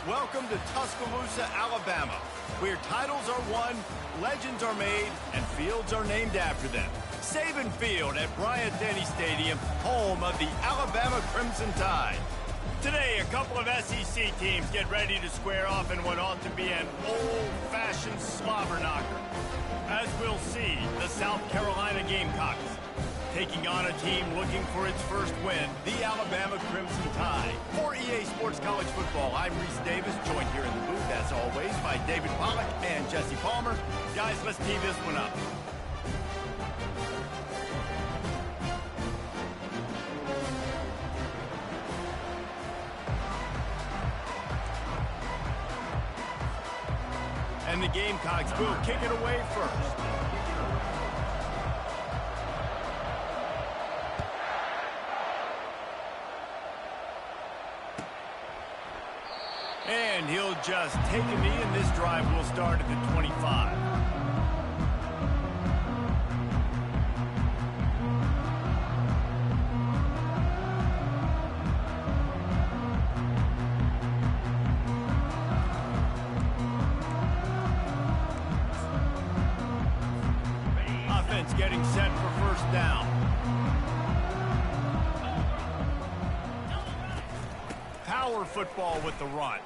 Welcome to Tuscaloosa, Alabama, where titles are won, legends are made, and fields are named after them. Saban Field at Bryant-Denny Stadium, home of the Alabama Crimson Tide. Today, a couple of SEC teams get ready to square off in what ought to be an old-fashioned slobber knocker. As we'll see, the South Carolina Gamecocks taking on a team looking for its first win, the Alabama Crimson Tide. For EA Sports College Football, I'm Reese Davis, joined here in the booth, as always, by David Pollack and Jesse Palmer. Guys, let's tee this one up. And the Gamecocks will kick it away first. And he'll just take a knee, and this drive will start at the 25. Offense getting set for first down. Power football with the run.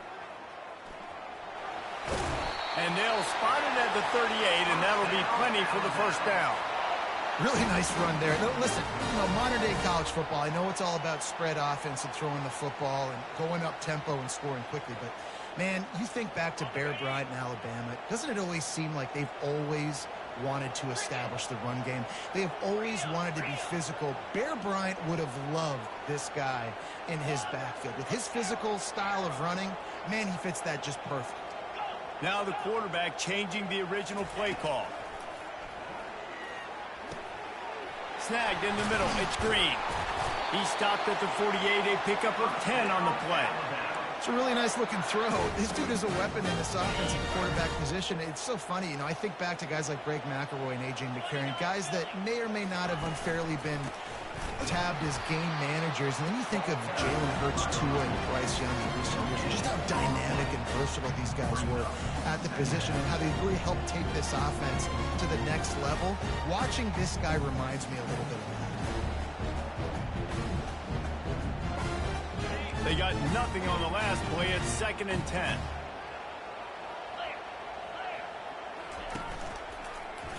And they'll spot it at the 38, and that'll be plenty for the first down. Really nice run there. Listen, modern-day college football, I know it's all about spread offense and throwing the football and going up tempo and scoring quickly, but, man, you think back to Bear Bryant in Alabama, doesn't it always seem like they've always wanted to establish the run game? They have always wanted to be physical. Bear Bryant would have loved this guy in his backfield. With his physical style of running, man, he fits that just perfect. Now the quarterback changing the original play call. Snagged in the middle. It's Green. He stopped at the 48, a pickup of 10 on the play. It's a really nice-looking throw. This dude is a weapon in this offense at the quarterback position. It's so funny, I think back to guys like Greg McElroy and A.J. McCarron, guys that may or may not have unfairly been tabbed as game managers. And then you think of Jalen Hurts, Tua, and Bryce Young in recent years, just how dynamic and versatile these guys were at the position and how they really helped take this offense to the next level. Watching this guy reminds me a little bit of that. They got nothing on the last play. It's 2nd and 10.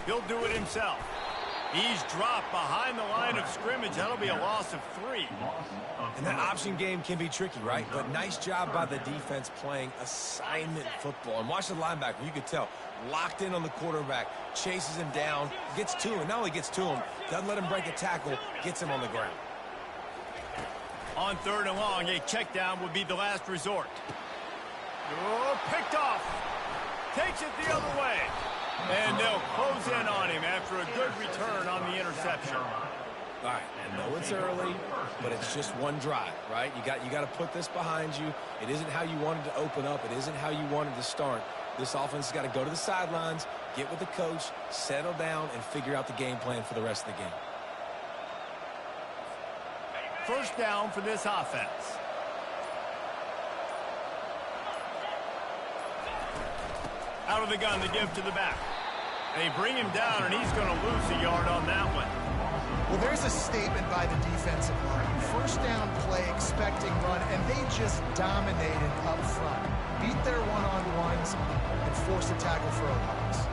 He'll do it himself. He's dropped behind the line of scrimmage. That'll be a loss of 3. And that option game can be tricky, right? But nice job by the defense playing assignment football. And watch the linebacker. You could tell. Locked in on the quarterback. Chases him down. Gets to him. Not only gets to him, doesn't let him break a tackle. Gets him on the ground. On 3rd and long, a check down would be the last resort. Oh, picked off. Takes it the other way. And they'll close in on him after a good return on the interception. All right, I know it's early, but it's just one drive, right? You got to put this behind you. It isn't how you wanted to open up. It isn't how you wanted to start. This offense has got to go to the sidelines, get with the coach, settle down, and figure out the game plan for the rest of the game. First down for this offense. Out of the gun, the give to the back. They bring him down, and he's going to lose a yard on that one. Well, there's a statement by the defensive line. First down play, expecting run, and they just dominated up front. Beat their one-on-ones and forced a tackle for a loss.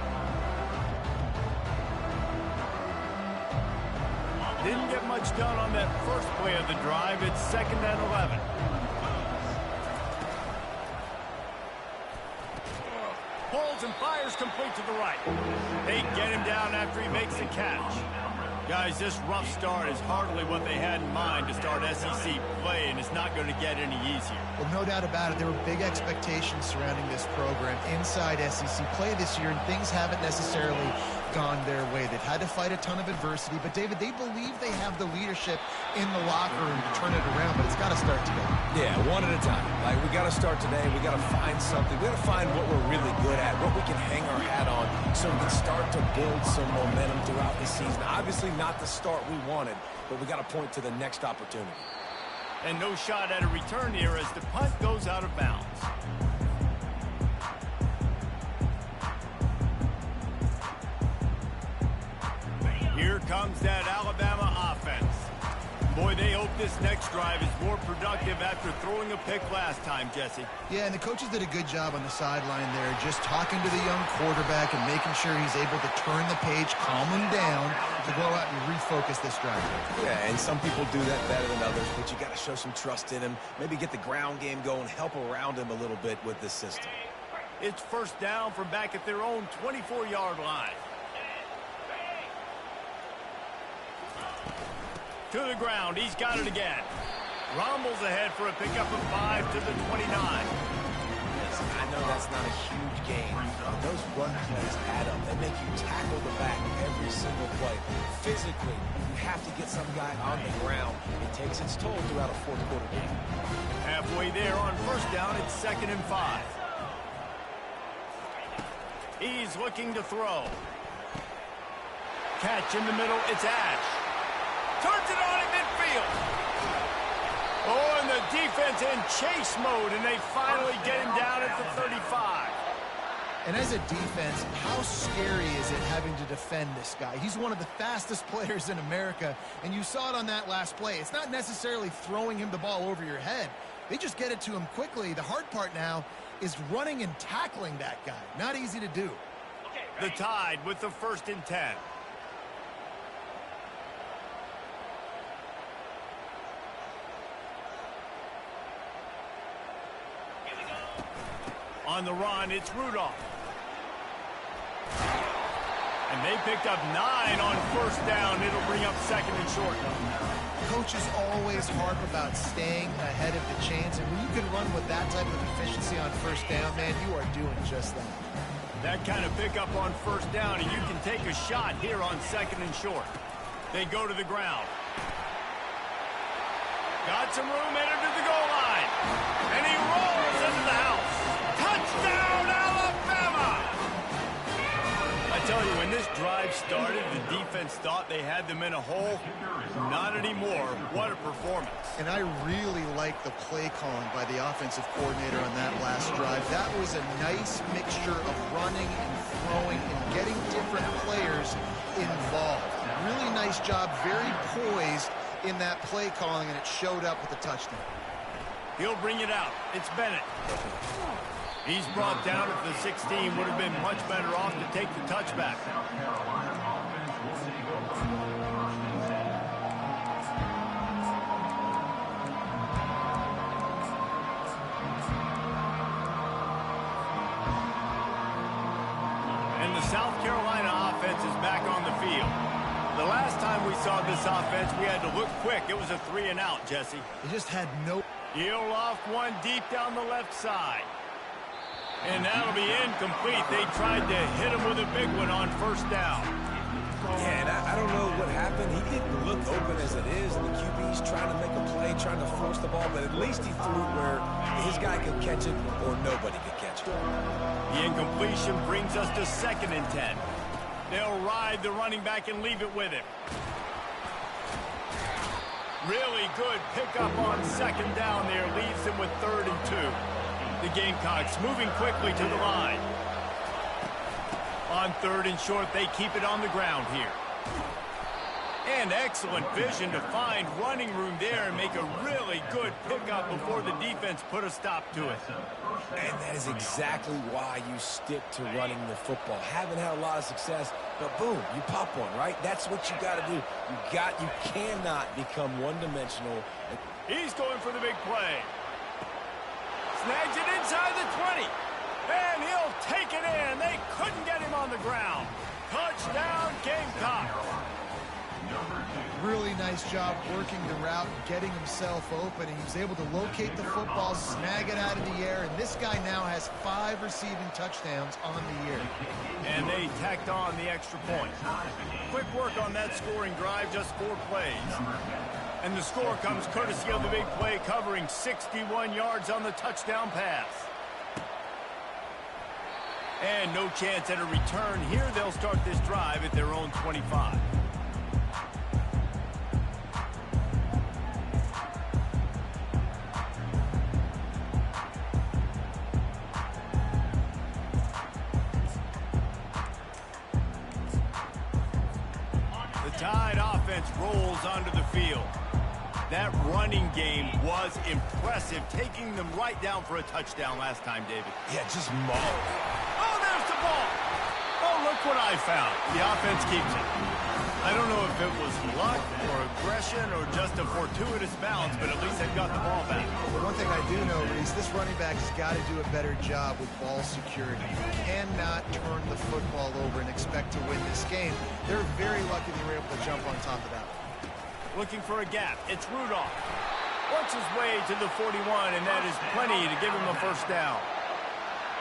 Didn't get much done on that first play of the drive. It's 2nd and 11. Pulls and fires complete to the right. They get him down after he makes the catch. Guys, this rough start is hardly what they had in mind to start SEC play, and it's not going to get any easier. Well, no doubt about it. There were big expectations surrounding this program inside SEC play this year, and things haven't necessarily gone their way. They've had to fight a ton of adversity, but, David, they believe they have the leadership in the locker room to turn it around, but it's got to start today. Yeah, one at a time. Like, we got to start today. We got to find something. We got to find what we're really good at, what we can hang our hat on, so we can start to build some momentum throughout the season. Obviously not the start we wanted, but we got to point to the next opportunity. And no shot at a return here as the punt goes out of bounds. comes that Alabama offense. Boy, they hope this next drive is more productive after throwing a pick last time, Jesse. Yeah, and the coaches did a good job on the sideline there, just talking to the young quarterback and making sure he's able to turn the page, calm him down to go out and refocus this drive. Yeah, and some people do that better than others, but you got to show some trust in him. Maybe get the ground game going, help around him a little bit with this system. It's first down from back at their own 24-yard line. To the ground, he's got it again. Rumbles ahead for a pickup of 5 to the 29. Yes, I know that's not a huge gain, but those run plays add up. They make you tackle the back every single play. Physically, you have to get some guy on the ground. It takes its toll throughout a fourth quarter game. Halfway there on first down, it's 2nd and 5. He's looking to throw. Catch in the middle, it's Ash. Turns it on in midfield. Oh, and the defense in chase mode, and they finally get him down at the 35. And as a defense, how scary is it having to defend this guy? He's one of the fastest players in America, and you saw it on that last play. It's not necessarily throwing him the ball over your head. They just get it to him quickly. The hard part now is running and tackling that guy. Not easy to do. The Tide with the 1st and 10. On the run, it's Rudolph. And they picked up 9 on first down. It'll bring up 2nd and short. Coaches always harp about staying ahead of the chains, and when you can run with that type of efficiency on first down, man, you are doing just that. That kind of pickup on first down, and you can take a shot here on 2nd and short. They go to the ground. Got some room, entered to the goal line. And he rolls into the house. Touchdown, Alabama! I tell you, when this drive started, the defense thought they had them in a hole. Not anymore. What a performance. And I really like the play calling by the offensive coordinator on that last drive. That was a nice mixture of running and throwing and getting different players involved. Really nice job, very poised in that play calling, and it showed up with a touchdown. He'll bring it out. It's Bennett. He's brought down at the 16. Would have been much better off to take the touchback. And the South Carolina offense is back on the field. The last time we saw this offense, we had to look quick. It was a 3 and out, Jesse. They just had no... He'll loft one deep down the left side. And that'll be incomplete. They tried to hit him with a big one on first down. Yeah, and I don't know what happened. He didn't look open as it is, and the QB's trying to make a play, trying to force the ball, but at least he threw it where his guy could catch it or nobody could catch it. The incompletion brings us to 2nd and 10. They'll ride the running back and leave it with him. Really good pickup on 2nd down there. Leaves them with 3rd and 2. The Gamecocks moving quickly to the line. On 3rd and short, they keep it on the ground here. And excellent vision to find running room there and make a really good pickup before the defense put a stop to it. And that is exactly why you stick to running the football. Haven't had a lot of success, but boom, you pop one, right? That's what you got to do. You cannot become one-dimensional. He's going for the big play. Snags it inside the 20. And he'll take it in. They couldn't get him on the ground. Touchdown, Gamecocks. Really nice job working the route, getting himself open. He was able to locate the football, snag it out of the air, and this guy now has 5 receiving touchdowns on the year. And they tacked on the extra point. Quick work on that scoring drive, just 4 plays. And the score comes courtesy of the big play, covering 61 yards on the touchdown pass. And no chance at a return here. They'll start this drive at their own 25. Tide offense rolls onto the field. That running game was impressive, taking them right down for a touchdown last time, David. Yeah, just mauled. Oh, there's the ball. Oh, look what I found. The offense keeps it. I don't know if it was luck or aggression or just a fortuitous bounce, but at least they've got the ball back. But one thing I do know, Reese, this running back has got to do a better job with ball security. You cannot turn the football over and expect to win this game. They're very lucky they were able to jump on top of that. Looking for a gap. It's Rudolph. Works his way to the 41, and that is plenty to give him a first down.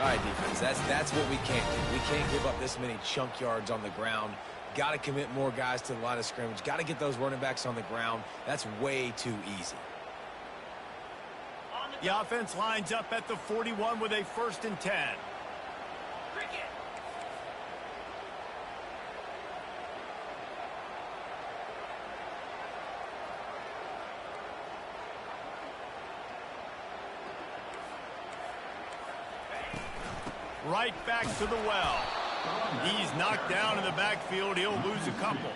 All right, defense, that's what we can't do. We can't give up this many chunk yards on the ground. Got to commit more guys to the line of scrimmage. Got to get those running backs on the ground. That's way too easy. The offense lines up at the 41 with a 1st and 10. Right back to the well. He's knocked down in the backfield. He'll lose a couple.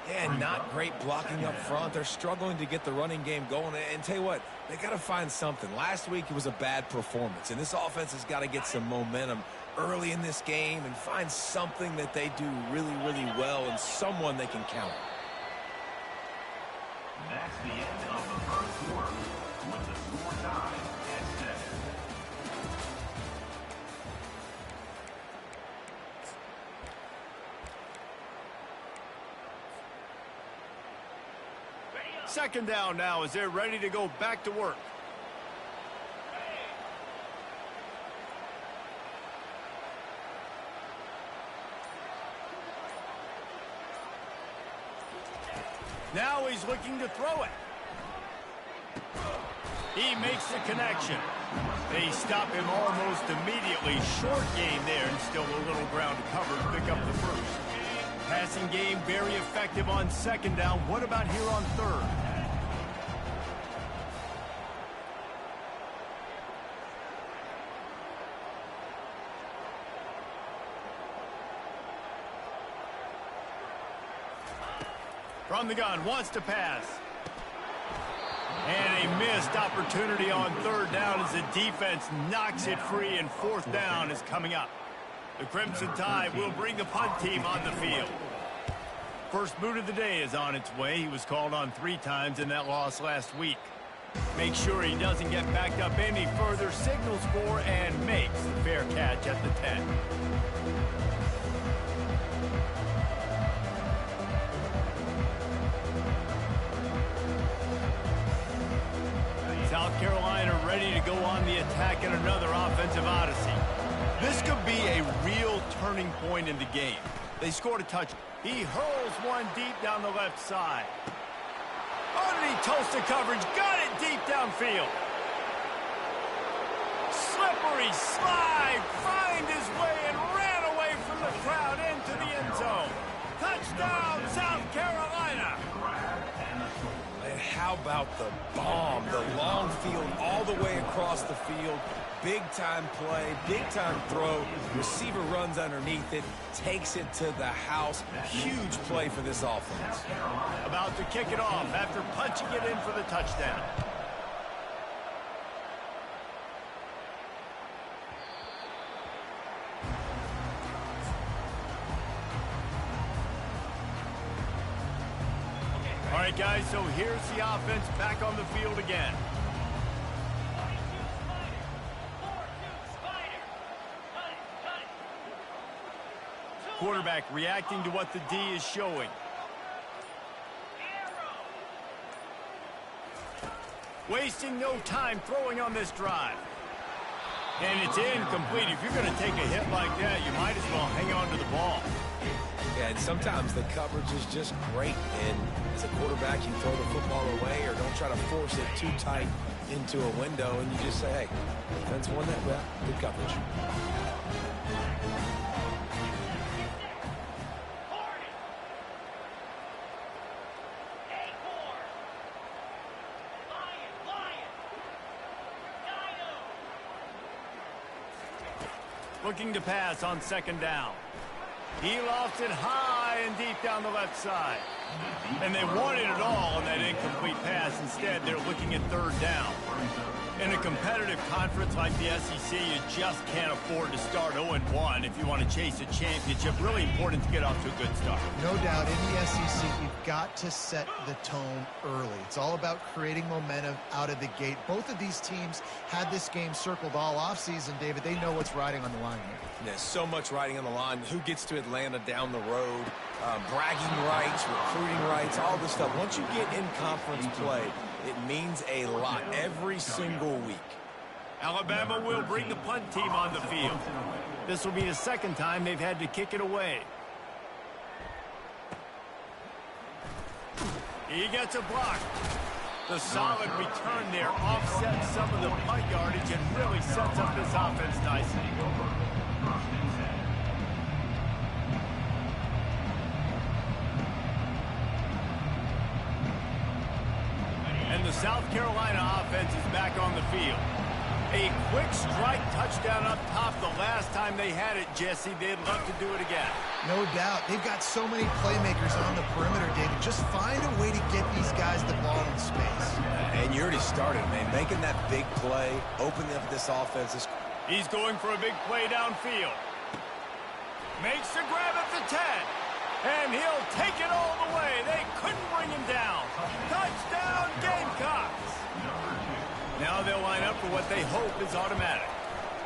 Yeah, not great blocking up front. They're struggling to get the running game going. And tell you what, they got to find something. Last week it was a bad performance, and this offense has got to get some momentum early in this game and find something that they do really, really well and someone they can count on. That's the end of the first quarter with the score tied at 7. Second down now as they're ready to go back to work. Now he's looking to throw it. He makes the connection. They stop him almost immediately. Short game there and still a little ground to cover to pick up the first. Passing game very effective on second down. What about here on third? From the gun, wants to pass. And a missed opportunity on third down as the defense knocks it free, and fourth down is coming up. The Crimson Tide will bring the punt team on the field. First boot of the day is on its way. He was called on 3 times in that loss last week. Make sure he doesn't get backed up any further, signals for and makes the fair catch at the 10. South Carolina ready to go on the attack in another offensive odyssey. This could be a real turning point in the game. They scored a touchdown. He hurls one deep down the left side. Underneath toasted coverage, got it deep downfield. Slippery slide, find his way and ran away from the crowd into the end zone. Touchdown, South Carolina. And how about the bomb, the long field all the way across the field. Big-time play, big-time throw. Receiver runs underneath it, takes it to the house. Huge play for this offense. About to kick it off after punching it in for the touchdown. All right, guys, so here's the offense back on the field again. Quarterback reacting to what the D is showing. Wasting no time throwing on this drive. And it's incomplete. If you're going to take a hit like that, you might as well hang on to the ball. Yeah, and sometimes the coverage is just great. And as a quarterback, you throw the football away or don't try to force it too tight into a window. And you just say, hey, defense won that. Well, good coverage. Looking to pass on second down. He lofts it high and deep down the left side. And they wanted it all on that incomplete pass. Instead, they're looking at third down. In a competitive conference like the SEC, you just can't afford to start 0-1 if you want to chase a championship. Really important to get off to a good start. No doubt, in the SEC, you've got to set the tone early. It's all about creating momentum out of the gate. Both of these teams had this game circled all offseason, David. They know what's riding on the line here. There's so much riding on the line. Who gets to Atlanta down the road? Bragging rights, recruiting rights, all this stuff. Once you get in conference play, it means a lot every single week. Alabama will bring the punt team on the field. This will be the second time they've had to kick it away. He gets a block. The solid return there offsets some of the punt yardage and really sets up this offense nicely. And the South Carolina offense is back on the field. A quick strike touchdown up top the last time they had it, Jesse. They'd love to do it again. No doubt. They've got so many playmakers on the perimeter, David. Just find a way to get these guys the ball in space. And you already started, man. Making that big play, opening up this offense. He's going for a big play downfield. Makes the grab at the 10. And he'll take it all the way. They couldn't bring him down. Touchdown, Gamecocks. Now they'll line up for what they hope is automatic.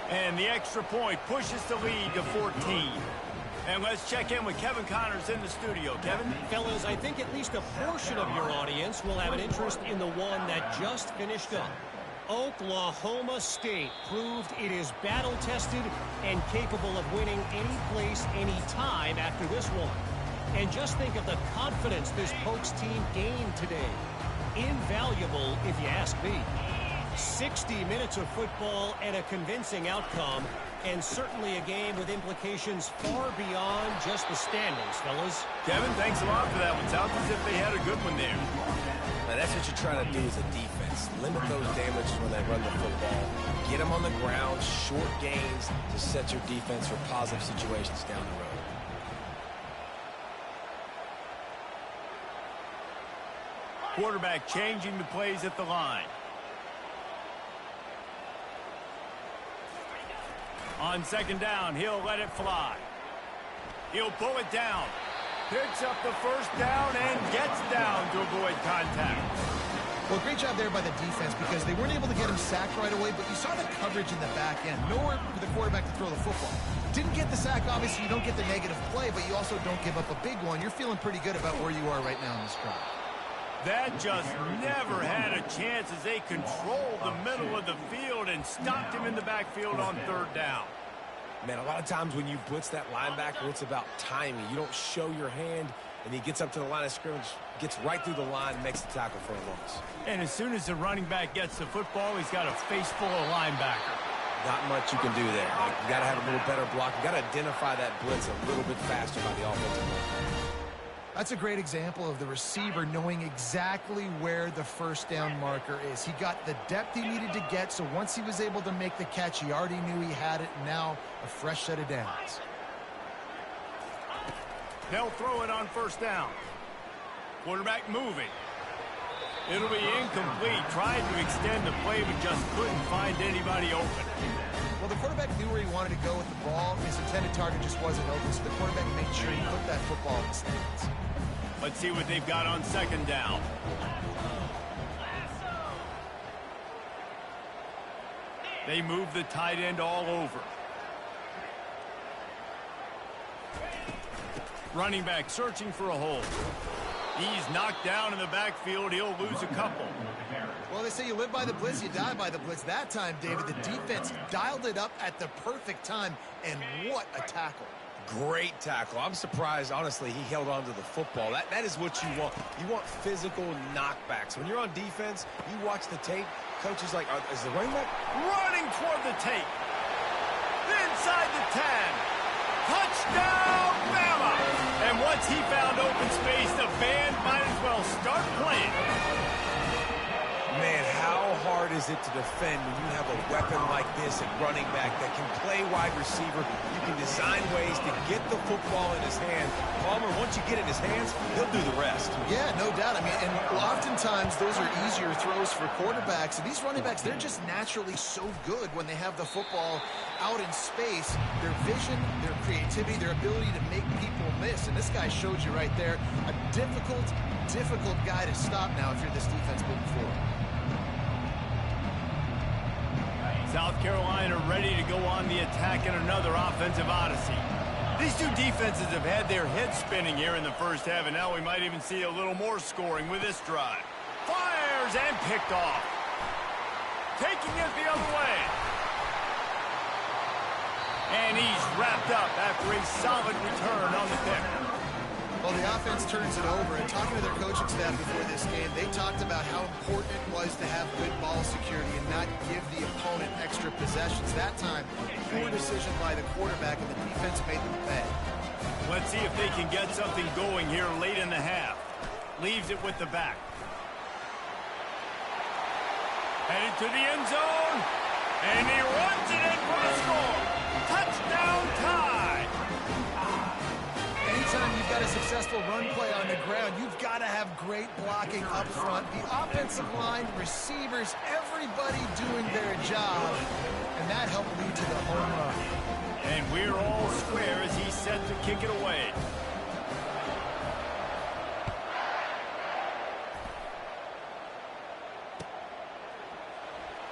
And the extra point pushes the lead to 14. And let's check in with Kevin Connors in the studio. Kevin? Fellas, I think at least a portion of your audience will have an interest in the one that just finished up. Oklahoma State proved it is battle-tested and capable of winning any place, any time after this one. And just think of the confidence this Pokes team gained today. Invaluable, if you ask me. 60 minutes of football and a convincing outcome, and certainly a game with implications far beyond just the standings, fellas. Kevin, thanks a lot for that one. Sounds as if they had a good one there. Now, that's what you're trying to do as a defense. Limit those damages when they run the football. Get them on the ground, short gains to set your defense for positive situations down the road. Quarterback changing the plays at the line. On second down, he'll let it fly. He'll pull it down. Picks up the first down and gets down to avoid contact. Well, great job there by the defense because they weren't able to get him sacked right away, but you saw the coverage in the back end. Nowhere for the quarterback to throw the football. Didn't get the sack, obviously you don't get the negative play, but you also don't give up a big one. You're feeling pretty good about where you are right now in this drive. That just never had a chance as they controlled the middle of the field and stopped him in the backfield on third down. Man, a lot of times when you blitz that linebacker, it's about timing. You don't show your hand, and he gets up to the line of scrimmage, gets right through the line, and makes the tackle for a loss. And as soon as the running back gets the football, he's got a face full of linebacker. Not much you can do there. You got to have a little better block. You got to identify that blitz a little bit faster by the offensive line. That's a great example of the receiver knowing exactly where the first down marker is. He got the depth he needed to get, so once he was able to make the catch, he already knew he had it. Now a fresh set of downs. They'll throw it on first down. Quarterback moving. It'll be incomplete. Tried to extend the play, but just couldn't find anybody open. Well, the quarterback knew where he wanted to go with the ball. His intended target just wasn't open, so the quarterback made sure he put that football in the stands. Let's see what they've got on second down. They move the tight end all over. Running back searching for a hole. He's knocked down in the backfield. He'll lose a couple. Well, they say you live by the blitz, you die by the blitz. That time, David, the defense dialed it up at the perfect time, and what a tackle. Great tackle. I'm surprised, honestly, he held on to the football. That is what you want. You want physical knockbacks. When you're on defense, you watch the tape, coach is like, is the running back running toward the tape? Inside the 10. Touchdown, Bama! And once he found open space, the band might as well start playing. Man, how hard is it to defend when you have a weapon like this at running back that can play wide receiver? You can design ways to get the football in his hand. Palmer, once you get it in his hands, he'll do the rest. Yeah, no doubt. I mean, and oftentimes those are easier throws for quarterbacks. And these running backs, they're just naturally so good when they have the football out in space. Their vision, their creativity, their ability to make people miss. And this guy showed you right there, a difficult guy to stop now if you're this defense moving forward. South Carolina ready to go on the attack in another offensive odyssey. These two defenses have had their heads spinning here in the first half, and now we might even see a little more scoring with this drive. Fires and picked off. Taking it the other way. And he's wrapped up after a solid return on the pick. Well, the offense turns it over, and talking to their coaching staff before this game, they talked about how important it was to have good ball security and not give the opponent extra possessions. That time, poor decision by the quarterback, and the defense made them pay. Let's see if they can get something going here late in the half. Leaves it with the back. Headed to the end zone, and he runs it in for a score. Touchdown tie. Anytime you've got a successful run play on the ground, you've got to have great blocking up front. The offensive line, receivers, everybody doing their job, and that helped lead to the home run. And we're all square as he's set to kick it away.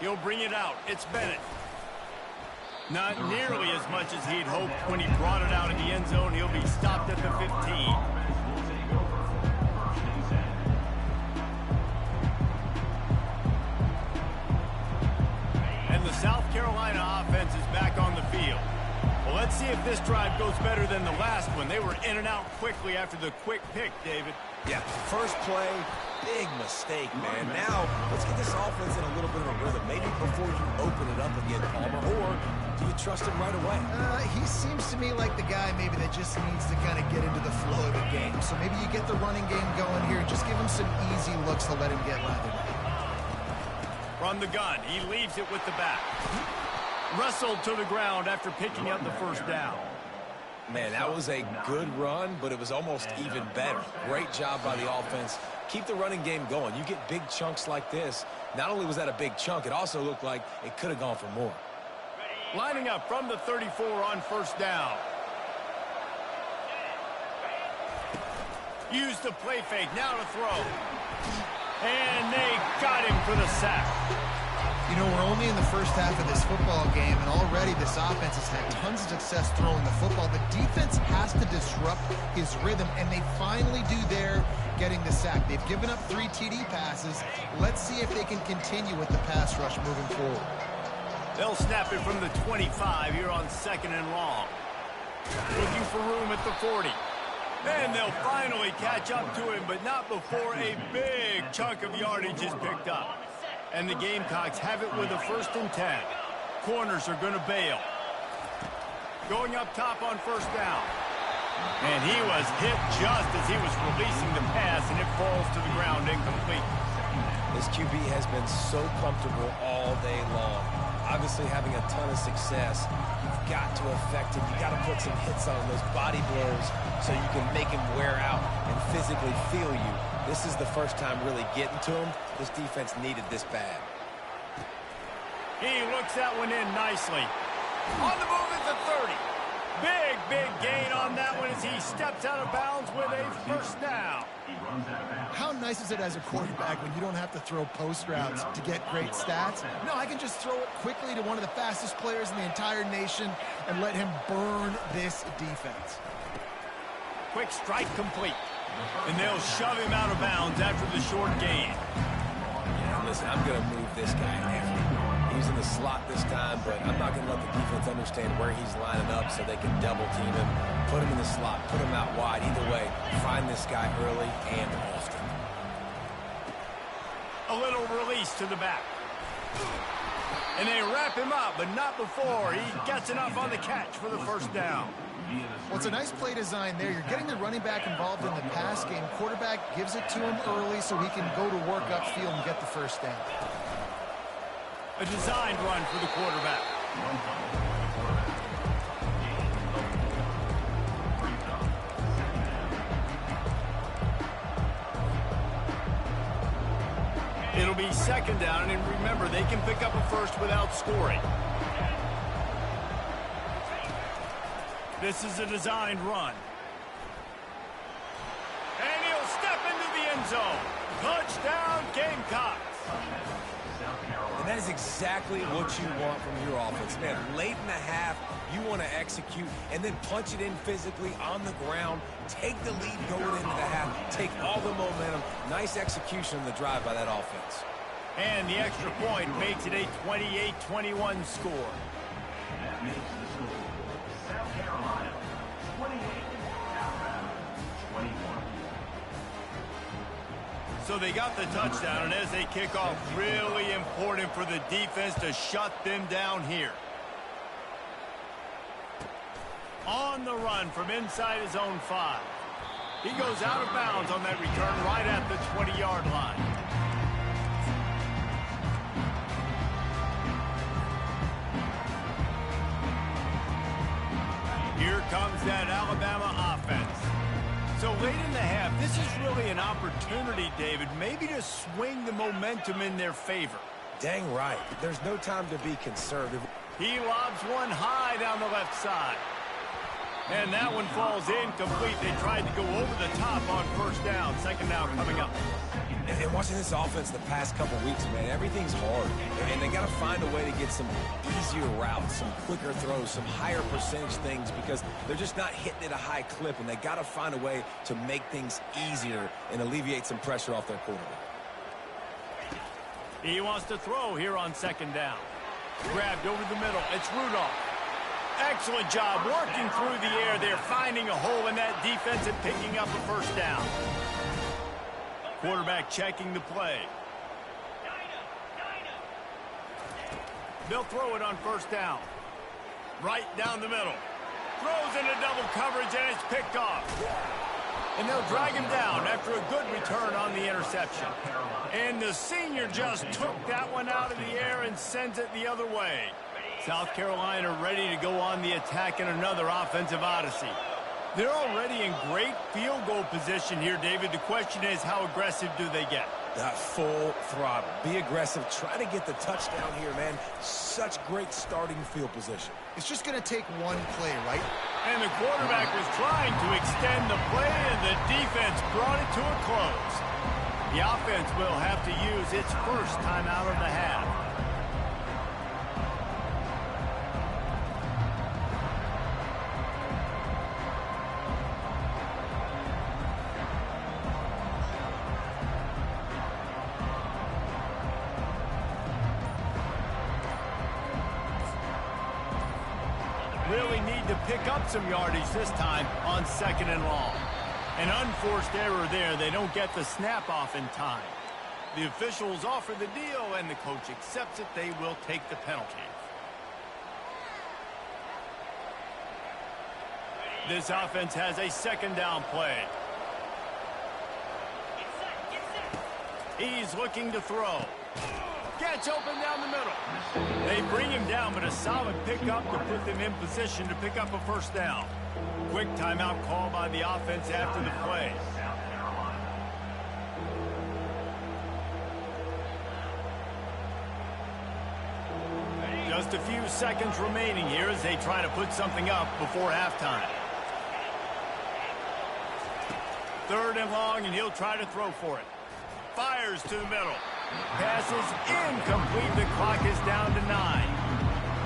He'll bring it out. It's Bennett. Not nearly as much as he'd hoped when he brought it out in the end zone. He'll be stopped at the 15. And the South Carolina offense is back on the field. Well, let's see if this drive goes better than the last one. They were in and out quickly after the quick pick, David. Yeah, first play, big mistake, man. Now, let's get this offense in a little bit of a rhythm. Maybe before you open it up again, Palmer, or do you trust him right away? He seems to me like the guy maybe that just needs to kind of get into the flow of the game. So maybe you get the running game going here. Just give him some easy looks to let him get lathered. From the gun, he leaves it with the back. Wrestled to the ground after picking up the first down. Man, that was a good run, but it was almost even better. Great job by the offense. Keep the running game going. You get big chunks like this. Not only was that a big chunk, it also looked like it could have gone for more. Lining up from the 34 on first down. Use the play fake, now to throw. And they got him for the sack. You know, we're only in the first half of this football game, and already this offense has had tons of success throwing the football. The defense has to disrupt his rhythm, and they finally do there, getting the sack. They've given up 3 TD passes. Let's see if they can continue with the pass rush moving forward. They'll snap it from the 25 here on 2nd and long. Looking for room at the 40. And they'll finally catch up to him, but not before a big chunk of yardage is picked up. And the Gamecocks have it with a 1st and 10. Corners are going to bail. Going up top on first down. And he was hit just as he was releasing the pass, and it falls to the ground incomplete. This QB has been so comfortable all day long. Obviously having a ton of success. You've got to affect him. You've got to put some hits on those body blows so you can make him wear out and physically feel you. This is the first time really getting to him. This defense needed this bad. He looks that one in nicely. On the move at the 30. Big gain on that one as he steps out of bounds with a first down. How nice is it as a quarterback when you don't have to throw post routes to get great stats? No, I can just throw it quickly to one of the fastest players in the entire nation and let him burn this defense. Quick strike complete. And they'll shove him out of bounds after the short gain. Yeah, listen, I'm going to move this guy heavy. He's in the slot this time, but I'm not going to let the defense understand where he's lining up so they can double team him, put him in the slot, put him out wide. Either way, find this guy early and often. A little release to the back. And they wrap him up, but not before he gets enough on the catch for the first down. Well, it's a nice play design there. You're getting the running back involved in the pass game. Quarterback gives it to him early so he can go to work upfield and get the first down. A designed run for the quarterback. It'll be second down, and remember, they can pick up a first without scoring. This is a designed run. And he'll step into the end zone. Touchdown, Gamecocks. And that is exactly what you want from your offense. Man, late in the half, you want to execute and then punch it in physically on the ground. Take the lead going into the half. Take all the momentum. Nice execution on the drive by that offense. And the extra point makes it a 28-21 score. That makes the score South Carolina 28, Alabama 21. So they got the touchdown, and as they kick off, really important for the defense to shut them down here. On the run from inside his own 5. He goes out of bounds on that return right at the 20-yard line. Here comes that Alabama offense. So late in the half, this is really an opportunity, David, maybe to swing the momentum in their favor. Dang right. There's no time to be conservative. He lobs one high down the left side. And that one falls incomplete. They tried to go over the top on first down. Second down coming up. And watching this offense the past couple weeks, man, everything's hard. And they got to find a way to get some easier routes, some quicker throws, some higher percentage things because they're just not hitting at a high clip. And they got to find a way to make things easier and alleviate some pressure off their quarterback. He wants to throw here on second down. Grabbed over the middle. It's Rudolph. Excellent job working through the air. They're finding a hole in that defense and picking up a first down. Quarterback checking the play. They'll throw it on first down. Right down the middle. Throws into double coverage, and it's picked off. And they'll drag him down after a good return on the interception. And the senior just took that one out of the air and sends it the other way. South Carolina ready to go on the attack in another offensive odyssey. They're already in great field goal position here, David. The question is, how aggressive do they get? Full throttle. Be aggressive. Try to get the touchdown here, man. Such great starting field position. It's just going to take one play, right? And the quarterback was trying to extend the play, and the defense brought it to a close. The offense will have to use its first timeout of the half. Really need to pick up some yardage this time on second and long. An unforced error there. They don't get the snap off in time. The officials offer the deal, and the coach accepts it. They will take the penalty. This offense has a second down play. He's looking to throw. Gets open down the middle. They bring him down, but a solid pickup to put them in position to pick up a first down. Quick timeout call by the offense after the play. Just a few seconds remaining here as they try to put something up before halftime. Third and long, and he'll try to throw for it. Fires to the middle. Passes incomplete. The clock is down to 9.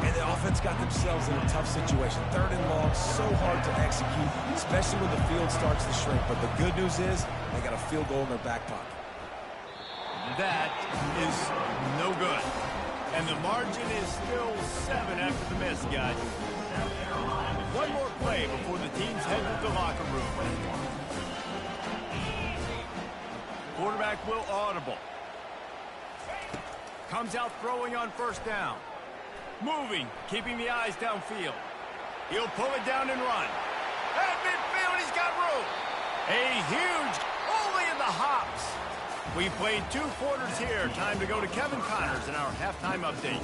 And the offense got themselves in a tough situation. Third and long, so hard to execute, especially when the field starts to shrink. But the good news is they got a field goal in their back pocket. That is no good. And the margin is still 7 after the miss, guys. One more play before the teams head to the locker room. Quarterback will audible. Comes out throwing on first down. Moving, keeping the eyes downfield. He'll pull it down and run. At midfield, he's got room. A huge, only in the hops. We've played 2 quarters here. Time to go to Kevin Connors in our halftime update.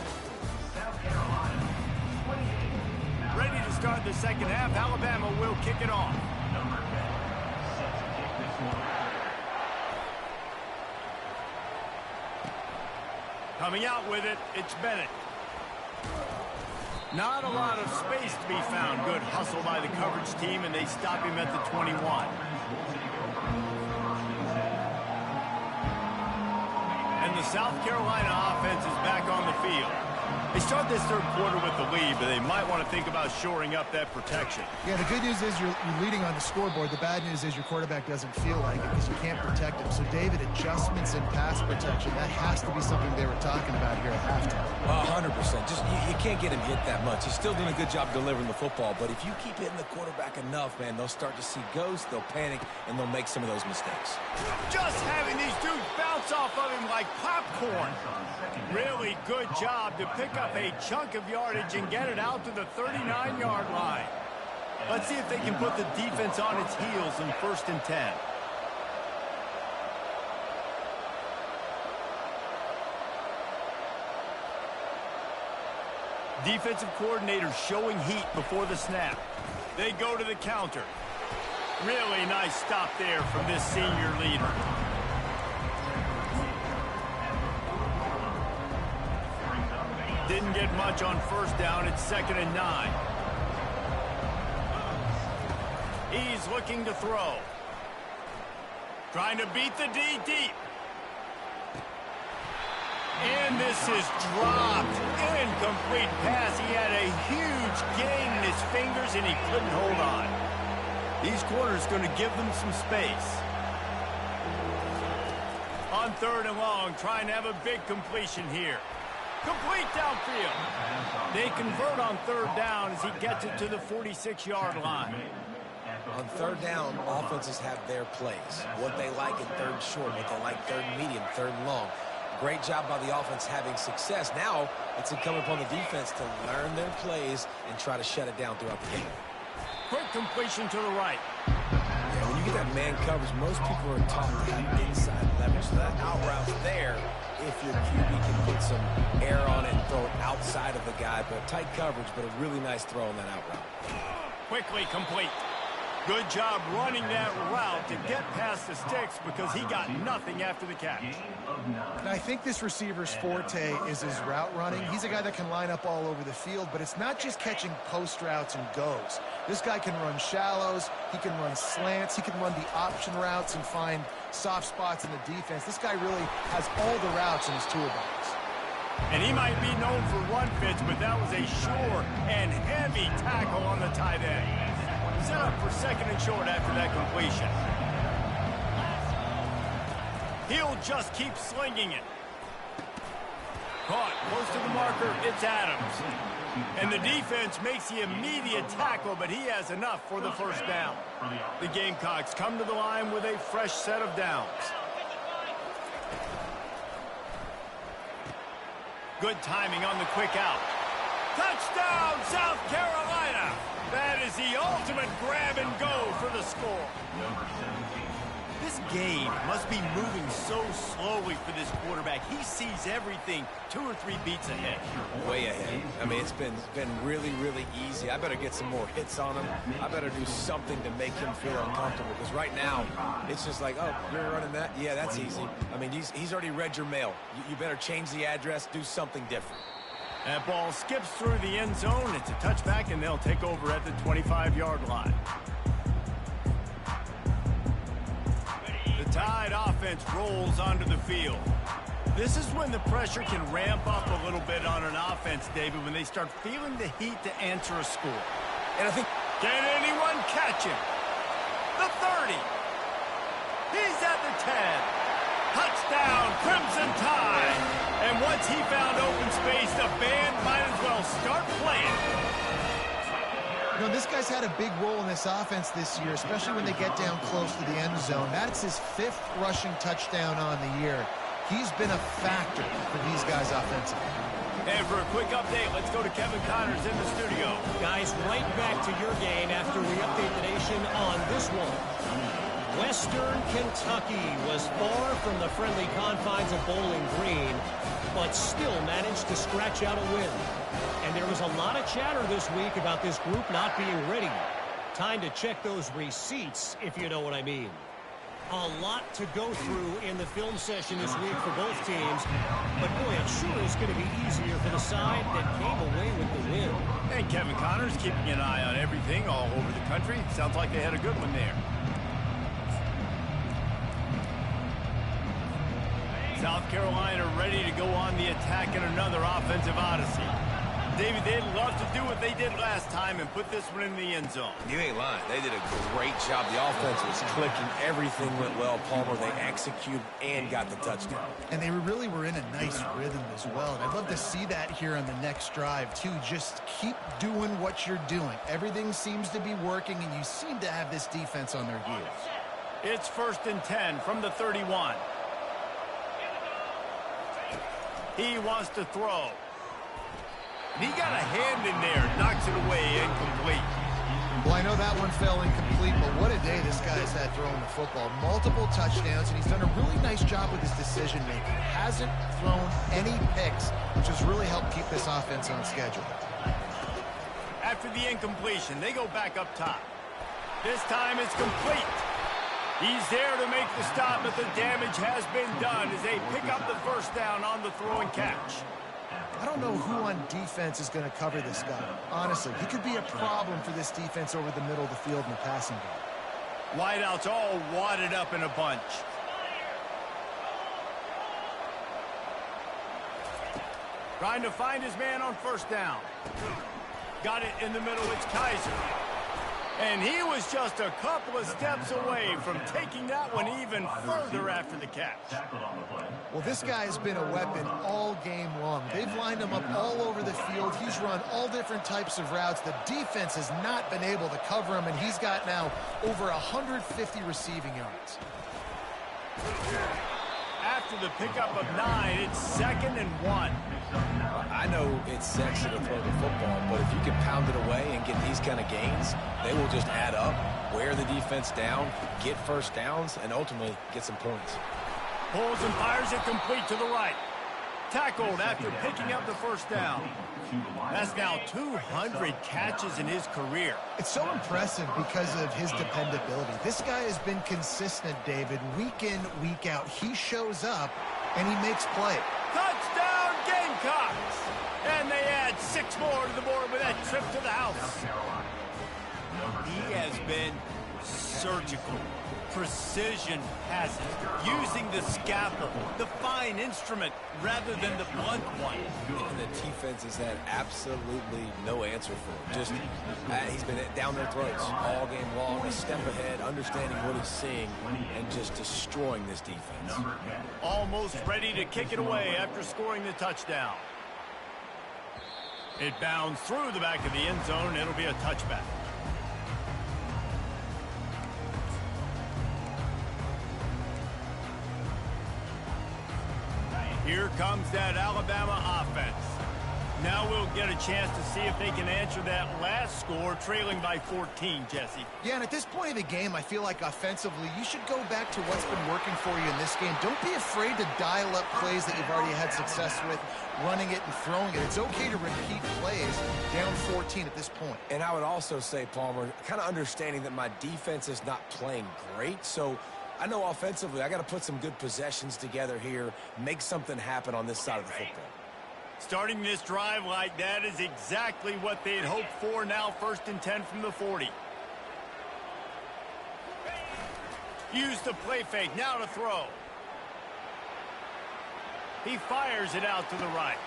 Ready to start the second half. Alabama will kick it off. Coming out with it, it's Bennett. Not a lot of space to be found. Good hustle by the coverage team, and they stop him at the 21. And the South Carolina offense is back on the field. They start this third quarter with the lead, but they might want to think about shoring up that protection. Yeah, the good news is you're leading on the scoreboard. The bad news is your quarterback doesn't feel like it because you can't protect him. So, David, adjustments in pass protection, that has to be something they were talking about here at halftime. 100%. Just you can't get him hit that much. He's still doing a good job delivering the football, but if you keep hitting the quarterback enough, man, they'll start to see ghosts, they'll panic, and they'll make some of those mistakes. Just having these dudes bounce off of him like popcorn. Really good job to pick up a chunk of yardage and get it out to the 39-yard line. Let's see if they can put the defense on its heels in 1st and 10. Defensive coordinator showing heat before the snap. They go to the counter. Really nice stop there from this senior leader. Didn't get much on 1st down. It's 2nd and 9. He's looking to throw. Trying to beat the D deep. And this is dropped. Incomplete pass. He had a huge gain in his fingers, and he couldn't hold on. These corners going to give them some space. On 3rd and long, trying to have a big completion here. Complete downfield. They convert on 3rd down as he gets it to the 46-yard line. On 3rd down, offenses have their plays. What they like in 3rd short, what they like 3rd medium, 3rd long. Great job by the offense having success. Now it's incumbent upon the defense to learn their plays and try to shut it down throughout the game. Quick completion to the right. Yeah, when you get that man coverage, most people are taught to have inside leverage. So that out route's there if your QB can put some air on it and throw it outside of the guy. But tight coverage, but a really nice throw on that out route. Quickly complete. Good job running that route to get past the sticks because he got nothing after the catch. And I think this receiver's forte is his route running. He's a guy that can line up all over the field, but it's not just catching post routes and goes. This guy can run shallows, he can run slants, he can run the option routes and find soft spots in the defense. This guy really has all the routes in his toolbox. And he might be known for run fits, but that was a sure and heavy tackle on the tight end. Set up for 2nd and short after that completion. He'll just keep slinging it. Caught close to the marker, it's Adams. And the defense makes the immediate tackle, but he has enough for the 1st down. The Gamecocks come to the line with a fresh set of downs. Good timing on the quick out. Touchdown, South Carolina! That is the ultimate grab and go for the score. This game must be moving so slowly for this quarterback. He sees everything 2 or 3 beats ahead. Way ahead. I mean, it's been really, really easy. I better get some more hits on him. I better do something to make him feel uncomfortable because right now it's just like, oh, you're running that? Yeah, that's easy. I mean, he's already read your mail. You better change the address, do something different. That ball skips through the end zone. It's a touchback, and they'll take over at the 25-yard line. The Tide offense rolls onto the field. This is when the pressure can ramp up a little bit on an offense, David, when they start feeling the heat to answer a score. And I think... Can anyone catch him? The 30. He's at the 10. Touchdown, Crimson Tide. And once he found open space, the band might as well start playing. You know, this guy's had a big role in this offense this year, especially when they get down close to the end zone. That's his 5th rushing touchdown on the year. He's been a factor for these guys offensively. And for a quick update, let's go to Kevin Connors in the studio. Guys, right back to your game after we update the nation on this one. Western Kentucky was far from the friendly confines of Bowling Green, but still managed to scratch out a win. And there was a lot of chatter this week about this group not being ready. Time to check those receipts, if you know what I mean. A lot to go through in the film session this week for both teams. But boy, it sure is going to be easier for the side that came away with the win. And Kevin Connors keeping an eye on everything all over the country. Sounds like they had a good one there. South Carolina ready to go on the attack in another offensive odyssey. David, they'd love to do what they did last time and put this one in the end zone. You ain't lying. They did a great job. The offense was clicking. Everything went well, Palmer. They executed and got the touchdown. And they really were in a nice rhythm as well. And I'd love to see that here on the next drive, too. Just keep doing what you're doing. Everything seems to be working, and you seem to have this defense on their heels. It's 1st and 10 from the 31. He wants to throw. And he got a hand in there, knocks it away, incomplete. Well, I know that one fell incomplete, but what a day this guy's had throwing the football. Multiple touchdowns, and he's done a really nice job with his decision-making. Hasn't thrown any picks, which has really helped keep this offense on schedule. After the incompletion, they go back up top. This time it's complete. He's there to make the stop, but the damage has been done as they pick up the first down on the throw and catch. I don't know who on defense is going to cover this guy. Honestly, he could be a problem for this defense over the middle of the field in the passing game. Wideouts all wadded up in a bunch. Trying to find his man on first down. Got it in the middle. It's Kaiser. And he was just a couple of steps away from taking that one even further after the catch. Well, this guy has been a weapon all game long. They've lined him up all over the field. He's run all different types of routes. The defense has not been able to cover him, and he's got now over 150 receiving yards. After the pickup of 9, it's 2nd and 1. I know it's sexy to throw the football, but if you can pound it away and get these kind of gains, they will just add up, wear the defense down, get first downs, and ultimately get some points. Pulls and fires it complete to the right. Tackled after picking up the first down. That's now 200 catches in his career. It's so impressive because of his dependability. This guy has been consistent, David, week in, week out. He shows up, and he makes play. Touchdown, Gamecocks! And they add 6 more to the board with that trip to the house. He has been surgical. Precision passes, using the scalpel, the fine instrument, rather than the blunt one. And the defense has had absolutely no answer for him. Just, he's been down their throats all game long, a step ahead, understanding what he's seeing, and just destroying this defense. Almost ready to kick it away after scoring the touchdown. It bounds through the back of the end zone, and it'll be a touchback. Here comes that Alabama offense. Now we'll get a chance to see if they can answer that last score, trailing by 14, Jesse. Yeah, and at this point of the game, I feel like offensively, you should go back to what's been working for you in this game. Don't be afraid to dial up plays that you've already had success with, running it and throwing it. It's okay to repeat plays down 14 at this point. And I would also say, Palmer, kind of understanding that my defense is not playing great, so I know offensively I got to put some good possessions together here, make something happen on this side of the football. Starting this drive like that is exactly what they'd hoped for. Now 1st and 10 from the 40. Use the play fake, now to throw. He fires it out to the right.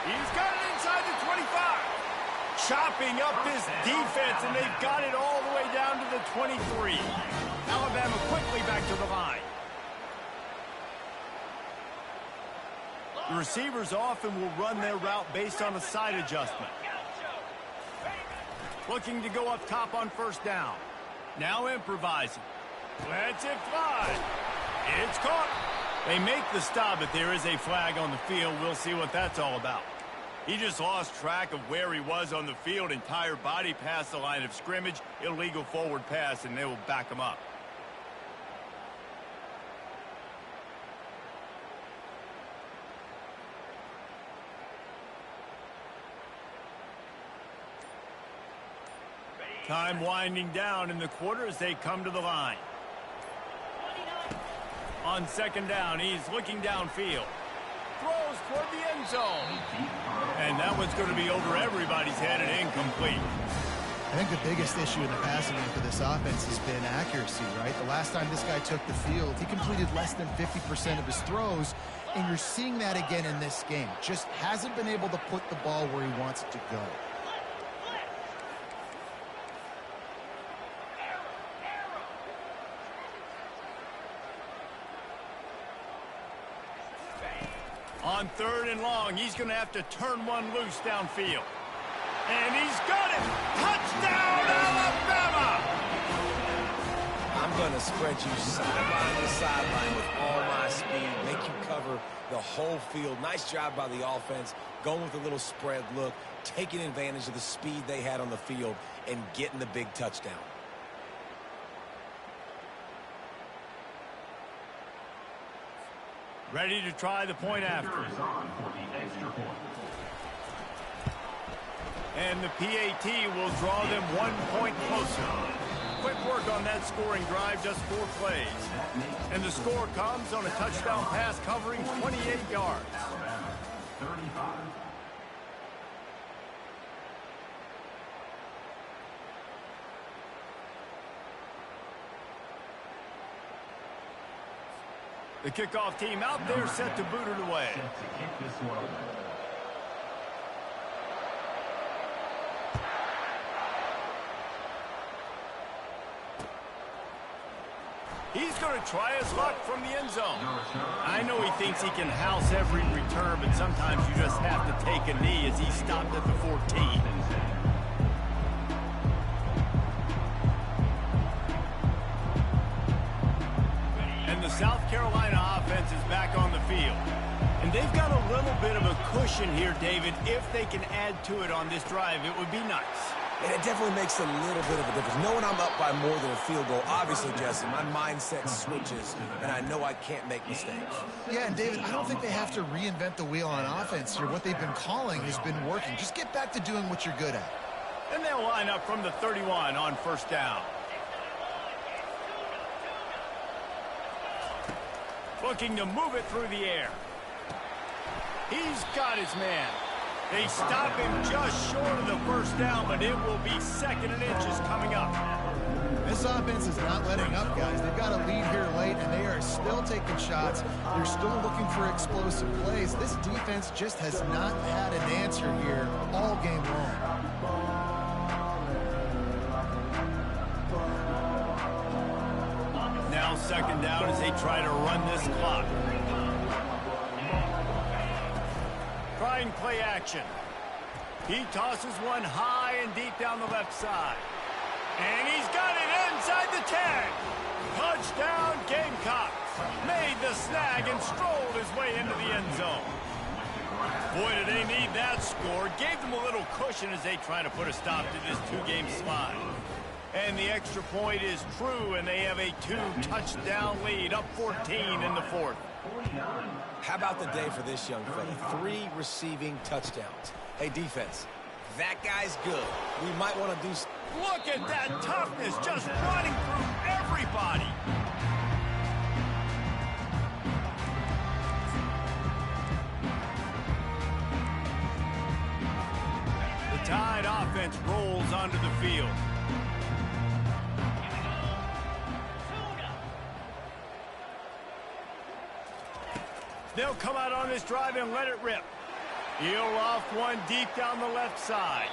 He's got it inside the 25. Chopping up this defense, and they've got it all the way down to the 23. Alabama quickly back to the line. The receivers often will run their route based on a side adjustment. Looking to go up top on first down. Now improvising. Lets it fly. It's caught. They make the stop, but there is a flag on the field. We'll see what that's all about. He just lost track of where he was on the field. Entire body past the line of scrimmage. Illegal forward pass, and they will back him up. Time winding down in the quarter as they come to the line. On second down, he's looking downfield. Throws toward the end zone. And that one's going to be over everybody's head and incomplete. I think the biggest issue in the passing game for this offense has been accuracy, right? The last time this guy took the field, he completed less than 50% of his throws, and you're seeing that again in this game. Just hasn't been able to put the ball where he wants it to go. On third and long, he's going to have to turn one loose downfield. And he's got it! Touchdown, Alabama! I'm going to spread you sideline to sideline with all my speed, make you cover the whole field. Nice job by the offense, going with a little spread look, taking advantage of the speed they had on the field, and getting the big touchdown. Ready to try the point after. And the PAT will draw them 1 point closer. Quick work on that scoring drive, just 4 plays. And the score comes on a touchdown pass covering 28 yards. 35. The kickoff team out there set to boot it away. He's going to try his luck from the end zone. I know he thinks he can house every return, but sometimes you just have to take a knee as he stopped at the 14. The South Carolina offense is back on the field. And they've got a little bit of a cushion here, David. If they can add to it on this drive, it would be nice. And it definitely makes a little bit of a difference. Knowing I'm up by more than a field goal, obviously, Jesse, my mindset switches, and I know I can't make mistakes. Yeah, and David, I don't think they have to reinvent the wheel on offense here. What they've been calling has been working. Just get back to doing what you're good at. And they'll line up from the 31 on first down. Looking to move it through the air. He's got his man. They stop him just short of the first down, but it will be 2nd and inches coming up. This offense is not letting up, guys. They've got a lead here late, and they are still taking shots. They're still looking for explosive plays. This defense just has not had an answer here all game long. Now 2nd down as they try to run this clock. Trying play action. He tosses one high and deep down the left side. And he's got it inside the 10. Touchdown Gamecocks. Made the snag and strolled his way into the end zone. Boy, did they need that score. Gave them a little cushion as they try to put a stop to this 2-game slide. And the extra point is true, and they have a 2-touchdown lead, up 14 in the 4th. How about the day for this young fella? 3 receiving touchdowns. Hey, defense, that guy's good. We might want to do... Look at that toughness, just running through everybody. The Tide offense rolls onto the field. They'll come out on this drive and let it rip. He'll loft one deep down the left side.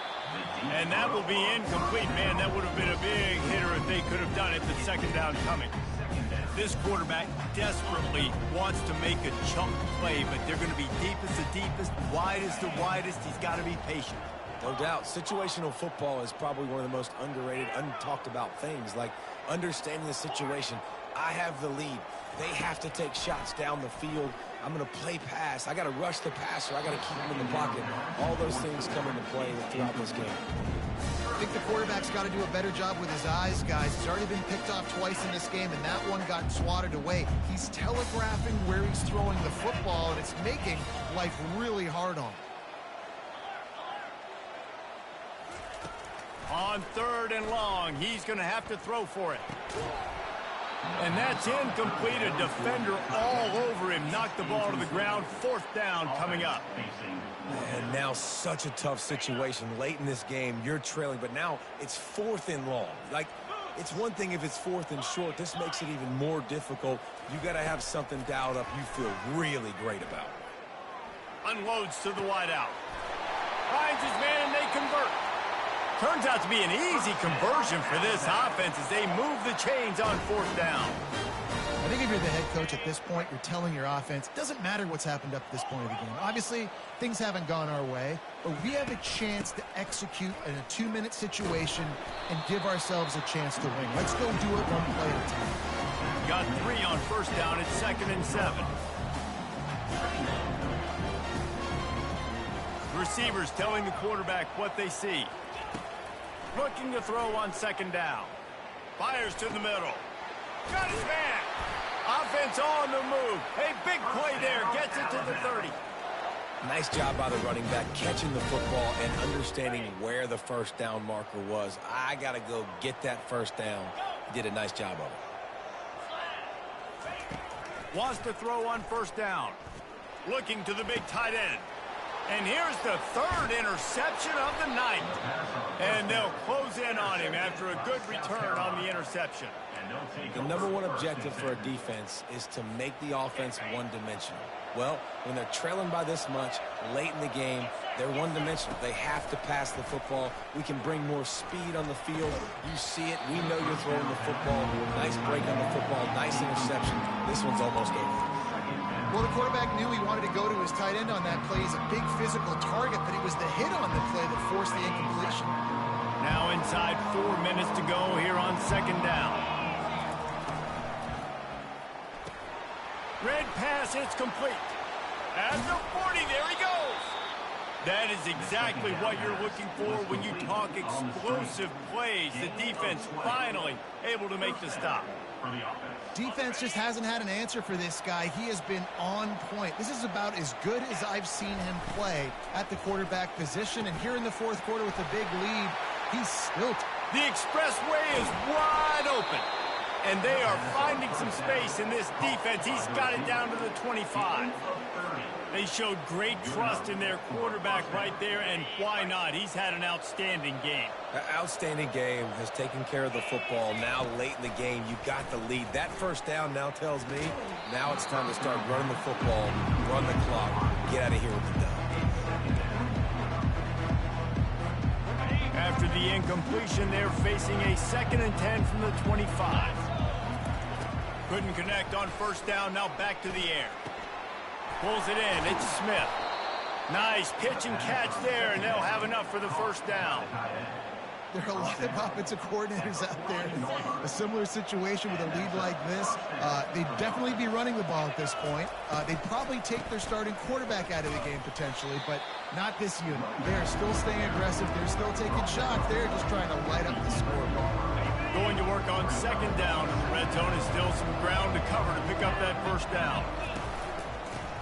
And that will be incomplete. Man, that would have been a big hitter if they could have done it. The 2nd down coming. This quarterback desperately wants to make a chunk play, but they're going to be deepest the deepest, widest the widest. He's got to be patient. No doubt. Situational football is probably one of the most underrated, untalked about things, like understanding the situation. I have the lead. They have to take shots down the field. I'm going to play pass. I got to rush the passer. I got to keep him in the pocket. All those things come into play throughout this game. I think the quarterback's got to do a better job with his eyes, guys. He's already been picked off twice in this game, and that one got swatted away. He's telegraphing where he's throwing the football, and it's making life really hard on him. On 3rd and long, he's going to have to throw for it. And that's incomplete. A defender all over him. Knocked the ball to the ground. 4th down coming up. And now such a tough situation. Late in this game, you're trailing, but now it's 4th and long. Like, it's one thing if it's 4th and short. This makes it even more difficult. You got to have something dialed up you feel really great about. Unloads to the wideout. Finds his man, and they convert. Turns out to be an easy conversion for this offense as they move the chains on 4th down. I think if you're the head coach at this point, you're telling your offense, it doesn't matter what's happened up to this point of the game. Obviously, things haven't gone our way, but we have a chance to execute in a 2-minute situation and give ourselves a chance to win. Let's go do it one play at a time. Got 3 on 1st down. It's 2nd and 7. Receivers telling the quarterback what they see. Looking to throw on 2nd down. Fires to the middle. Got his man. Offense on the move. A big play there. Gets it to the 30. Nice job by the running back catching the football and understanding where the 1st down marker was. I got to go get that 1st down. He did a nice job of it. Wants to throw on 1st down. Looking to the big tight end. And here's the 3rd interception of the night. And they'll close in on him after a good return on the interception. The #1 objective for a defense is to make the offense one-dimensional. Well, when they're trailing by this much late in the game, they're one-dimensional. They have to pass the football. We can bring more speed on the field. You see it. We know you're throwing the football. Nice break on the football. Nice interception. This one's almost over. Well, the quarterback knew he wanted to go to his tight end on that play. He's a big physical target, but it was the hit on the play that forced the incompletion. Now inside 4 minutes to go here on 2nd down. Red pass, it's complete. At the 40, there he goes. That is exactly what you're looking for when you talk explosive plays. The defense finally able to make the stop. Defense just hasn't had an answer for this guy. He has been on point. This is about as good as I've seen him play at the quarterback position. And here in the 4th quarter with a big lead, he's still... The expressway is wide open. And they are finding some space in this defense. He's got it down to the 25. They showed great trust in their quarterback right there, and why not? He's had an outstanding game. An outstanding game, has taken care of the football. Now late in the game, you got the lead. That 1st down now tells me now it's time to start running the football, run the clock, get out of here with the dub. After the incompletion, they're facing a 2nd and 10 from the 25. Couldn't connect on 1st down, now back to the air. Pulls it in, it's Smith. Nice pitch and catch there, and they'll have enough for the 1st down. There are a lot of offensive coordinators out there in a similar situation with a lead like this. They'd definitely be running the ball at this point. They'd probably take their starting quarterback out of the game potentially, but not this unit. They're still staying aggressive. They're still taking shots. They're just trying to light up the scoreboard. Going to work on 2nd down, and the red zone is still some ground to cover to pick up that 1st down.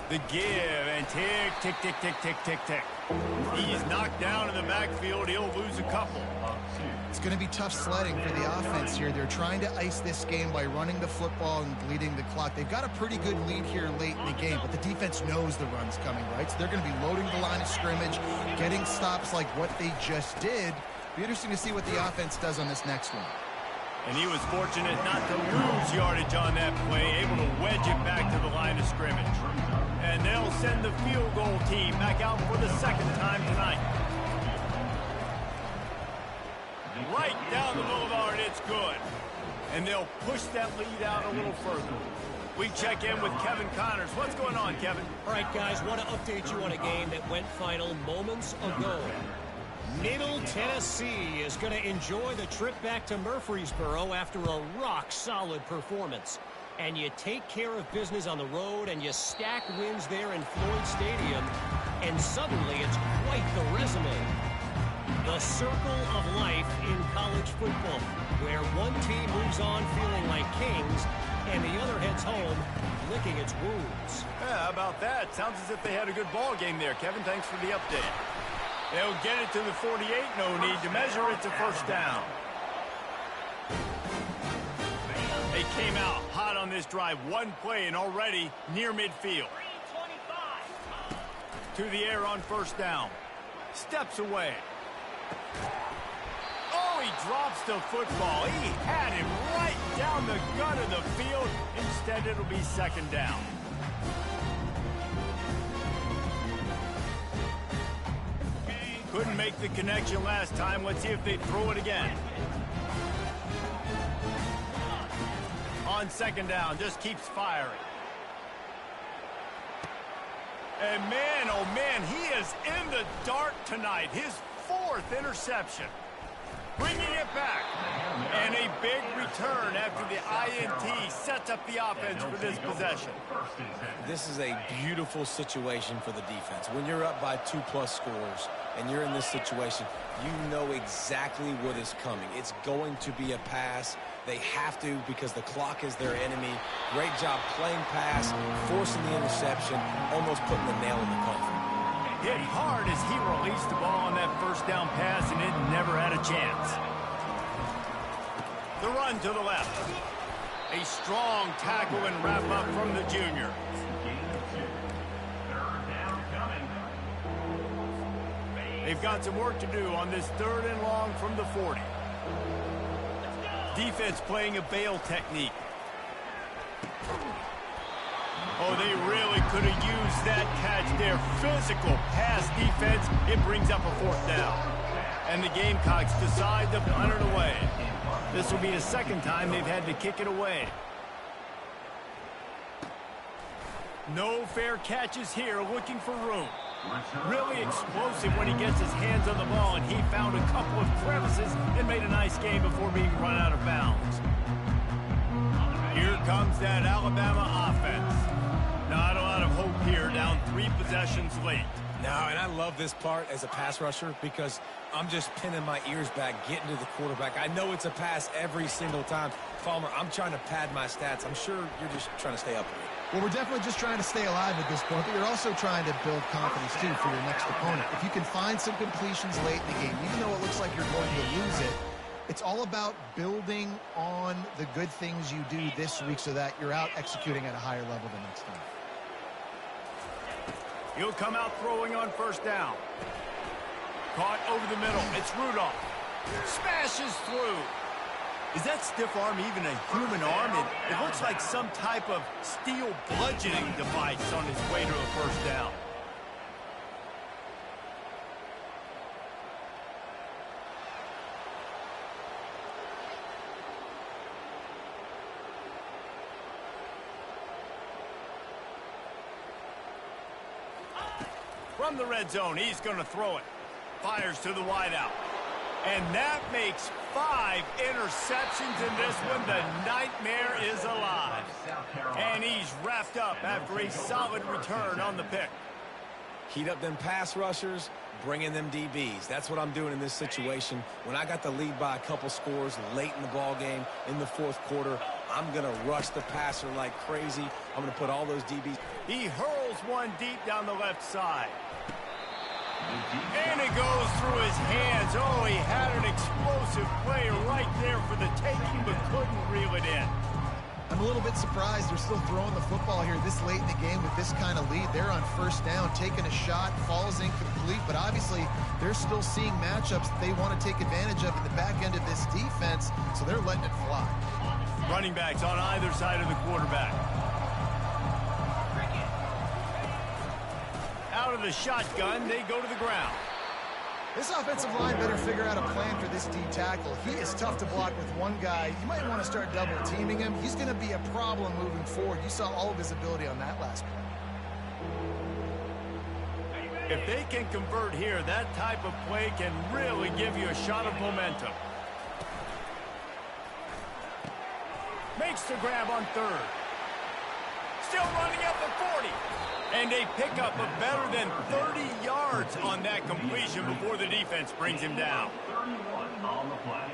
The give, and tick, tick, tick, tick, tick, tick, tick. He's knocked down in the backfield. He'll lose a couple. It's going to be tough sledding for the offense here. They're trying to ice this game by running the football and bleeding the clock. They've got a pretty good lead here late in the game, but the defense knows the run's coming, right? So they're going to be loading the line of scrimmage, getting stops like what they just did. Be interesting to see what the offense does on this next one. And he was fortunate not to lose yardage on that play, able to wedge it back to the line of scrimmage. And they'll send the field goal team back out for the 2nd time tonight. Right down the boulevard, it's good. And they'll push that lead out a little further. We check in with Kevin Connors. What's going on, Kevin? All right, guys, want to update you on a game that went final moments ago. Middle Tennessee is going to enjoy the trip back to Murfreesboro after a rock-solid performance. And you take care of business on the road, and you stack wins there in Floyd Stadium, and suddenly it's quite the resume. The circle of life in college football, where one team moves on feeling like kings, and the other heads home licking its wounds. Yeah, how about that? Sounds as if they had a good ball game there. Kevin, thanks for the update. They'll get it to the 48. No need to measure it to first down. They came out hot on this drive. One play and already near midfield. To the air on first down. Steps away. Oh, he drops the football. He had him right down the gut of the field. Instead, it'll be second down. Couldn't make the connection last time. Let's see if they throw it again. On second down, just keeps firing. And man, oh man, he is in the dark tonight. His 4th interception. Bringing it back. And a big return after the INT sets up the offense for this possession. This is a beautiful situation for the defense. When you're up by 2+ scores and you're in this situation, you know exactly what is coming. It's going to be a pass. They have to because the clock is their enemy. Great job playing pass, forcing the interception, almost putting the nail in the coffin. Hit hard as he released the ball on that first down pass, and it never had a chance. The run to the left. A strong tackle and wrap up from the junior. They've got some work to do on this 3rd and long from the 40. Defense playing a bail technique. Oh, they really could have used that catch there. Physical pass defense. It brings up a 4th down. And the Gamecocks decide to punt it away. This will be the 2nd time they've had to kick it away. No fair catches here, looking for room. Really explosive when he gets his hands on the ball, and he found a couple of crevices and made a nice game before being run out of bounds. Here comes that Alabama offense. Not a lot of hope here, down 3 possessions late. No, and I love this part as a pass rusher because I'm just pinning my ears back, getting to the quarterback. I know it's a pass every single time. Palmer, I'm trying to pad my stats. I'm sure you're just trying to stay up with it. Well, we're definitely just trying to stay alive at this point, but you're also trying to build confidence, too, for your next opponent. If you can find some completions late in the game, even though it looks like you're going to lose it, it's all about building on the good things you do this week so that you're out executing at a higher level the next time. He'll come out throwing on first down. Caught over the middle. It's Rudolph. Smashes through. Is that stiff arm even a human arm? It looks like some type of steel bludgeoning device on his way to a first down. From the red zone, he's going to throw it. Fires to the wideout. And that makes 5 interceptions in this one. The nightmare is alive. And he's wrapped up after a solid return on the pick. Heat up them pass rushers, bring in them DBs. That's what I'm doing in this situation. When I got the lead by a couple scores late in the ball game in the 4th quarter, I'm going to rush the passer like crazy. I'm going to put all those DBs. He hurls one deep down the left side. And it goes through his hands. Oh, he had an explosive play right there for the taking, but couldn't reel it in. I'm a little bit surprised they're still throwing the football here this late in the game with this kind of lead. They're on first down, taking a shot, falls incomplete, but obviously they're still seeing matchups that they want to take advantage of in the back end of this defense, so they're letting it fly. Running backs on either side of the quarterback. Out of the shotgun, they go to the ground. This offensive line better figure out a plan for this D tackle. He is tough to block with one guy. You might want to start double teaming him. He's going to be a problem moving forward. You saw all of his ability on that last play. If they can convert here, that type of play can really give you a shot of momentum. Makes the grab on 3rd. Still running up at 40. And a pickup of better than 30 yards on that completion before the defense brings him down. 31 on the play.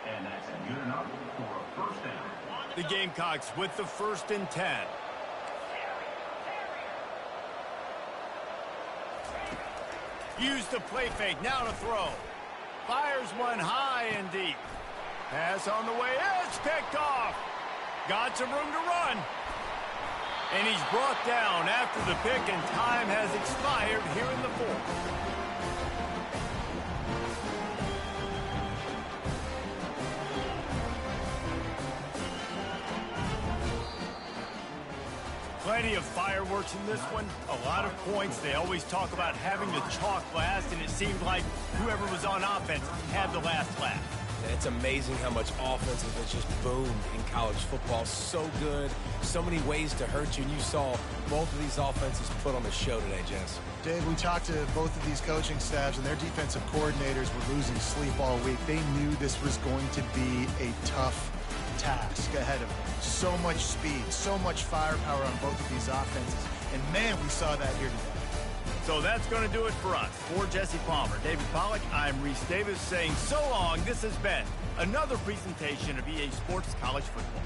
And that's good enough for a first down. The Gamecocks with the 1st and 10. Use the play fake, now to throw. Fires one high and deep. Pass on the way, it's picked off. Got some room to run. And he's brought down after the pick, and time has expired here in the fourth. Plenty of fireworks in this one. A lot of points. They always talk about having the chalk last, and it seemed like whoever was on offense had the last laugh. And it's amazing how much offense has just boomed in college football. So good. So many ways to hurt you. And you saw both of these offenses put on a show today, Jess. Dave, we talked to both of these coaching staffs, and their defensive coordinators were losing sleep all week. They knew this was going to be a tough task ahead of them. So much speed, so much firepower on both of these offenses. And, man, we saw that here today. So that's going to do it for us. For Jesse Palmer, David Pollack, I'm Reese Davis saying so long. This has been another presentation of EA Sports College Football.